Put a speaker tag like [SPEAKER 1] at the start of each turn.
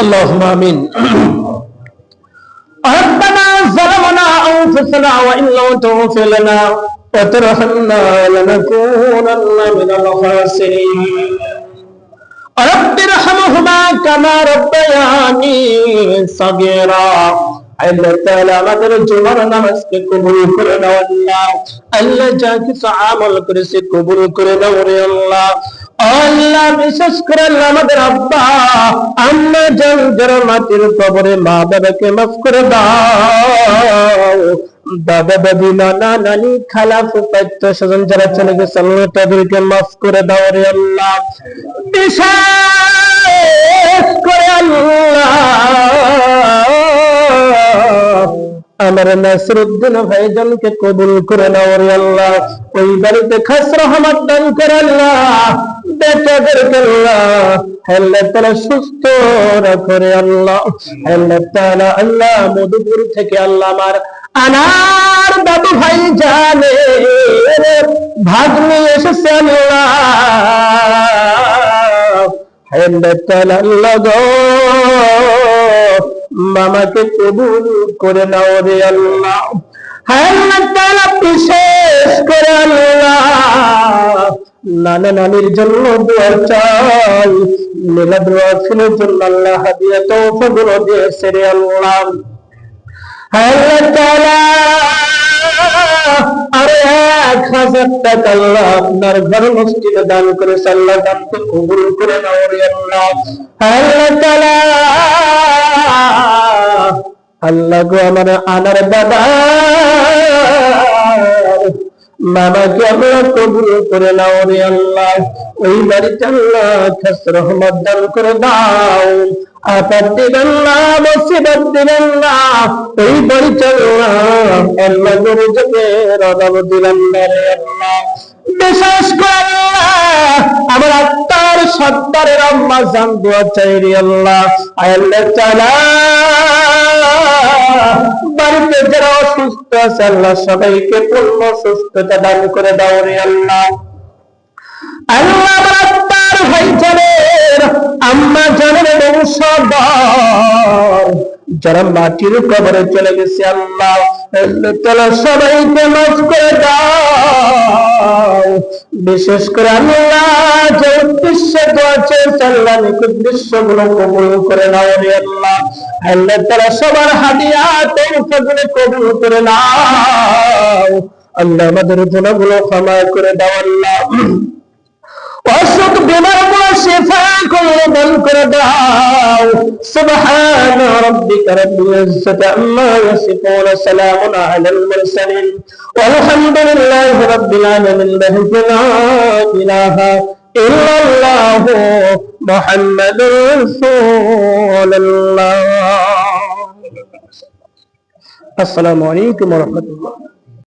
[SPEAKER 1] اللهم آمين. ربنا ظلمنا أنفسنا وإن لم تغفر لنا وترحمنا لنكونن من الخاسرين. رب ارحمهما كما ربياني صغيرا. আল্লাহ তাআলা আমাদের জুমার নামাজকে কবুল করে নাও আল্লাহ। আল্লাহ যা কিছু আমল করেছে কবুল করে নাও রে আল্লাহ। আল্লাহ বিশেষ করে আমাদের আব্বা আম্মা জান যারা মাটির কবরে মা বাবাকে মাফ করে দাও। দাদা দাদি নানা নানি খালা ফুফাতো স্বজন যারা চলে গেছে আল্লাহ তাদেরকে মাফ করে দাও রে আল্লাহ। বিশেষ করে আল্লাহ আমার নাসরউদ্দিন ভাইজানকে কবুল করে নাও রে আল্লাহ। ওই বাড়িতে খাস রহমত দান করে আল্লাহ। বেটাদেরকে আল্লাহ তাআলা সুস্থ রাখো রে আল্লাহ। আল্লাহ তাআলা আল্লাহ মধুপুর থেকে আল্লাহ আমার আনার বাবু ভাই জানে ভাগ্নি এসেছে আল্লাহ। আল্লাহ তাআলা আল্লাহ গো মামাকে কবুল করে নাও রে আল্লাহ। আল্লাহ তাআলা বিশেষ করে আল্লাহ নানা নানির জন্য দোয়া চাই। মিলাদ রাসূলের জন্য আল্লাহ হাদিয়া তওফা গুলো দিয়েছে রে আল্লাহ। আল্লাহ তাআলা আরে 1000 টাকা আল্লাহ আপনার ঘর মসজিদে দান করেছে আল্লাহ দানকে কবুল করে নাও রে আল্লাহ। আল্লাহ তাআলা আল্লাহ গো আমার আনার বাবা মামাকে আল্লাহ কবুল করে নাও রে আল্লাহ। ওই বাড়িতে আল্লাহ খাস রহমত দান করে দাও। আপাত দিবেন না মুসিবত দিবেন না। ওই বাড়িতে আল্লাহ গরিবের অভাব দিবেন না রে আল্লাহ। বিশেষ করে আমার আত্মার সত্তারের আম্মা জান দোয়া চাই রে আল্লাহ। আল্লাহ তাআলা বাড়িতে যারা অসুস্থ আছে আল্লাহ সবাইকে পূর্ণ সুস্থতা দান করে দাও রে আল্লাহ। আল্লাহ আমার আত্মার ভাই জানের আম্মা জানের বংশধর যারা মাটির কবরে চলে গেছে আল্লাহ তাআলা সবাইকে মাফ করে দাও। বিশেষ করে আল্লাহ যে উদ্দেশ্য দোয়া চেয়েছে আল্লাহ উদ্দেশ্যগুলো কবুল করে নাও রে আল্লাহ। আল্লাহ তাআলা সবার হাদিয়া তওফাগুলো কবুল করে নাও আল্লাহ। আমাদের গুনাহগুলো ক্ষমা করে দাও আল্লাহ। অসুখ বিমারগুলো শিফা করে দান করে দাও। সুবহান রাব্বিকা রাব্বিল ইজ্জাতি আম্মা ইয়াসিফুন সালামুন আলাল মুরসালিন ওয়ালহামদুলিল্লাহি রাব্বিল আলামিন। লা ইলাহা ইল্লাল্লাহু মুহাম্মাদুর রাসূলুল্লাহ। আসসালামু আলাইকুম ওয়া রাহমাতুল্লাহ।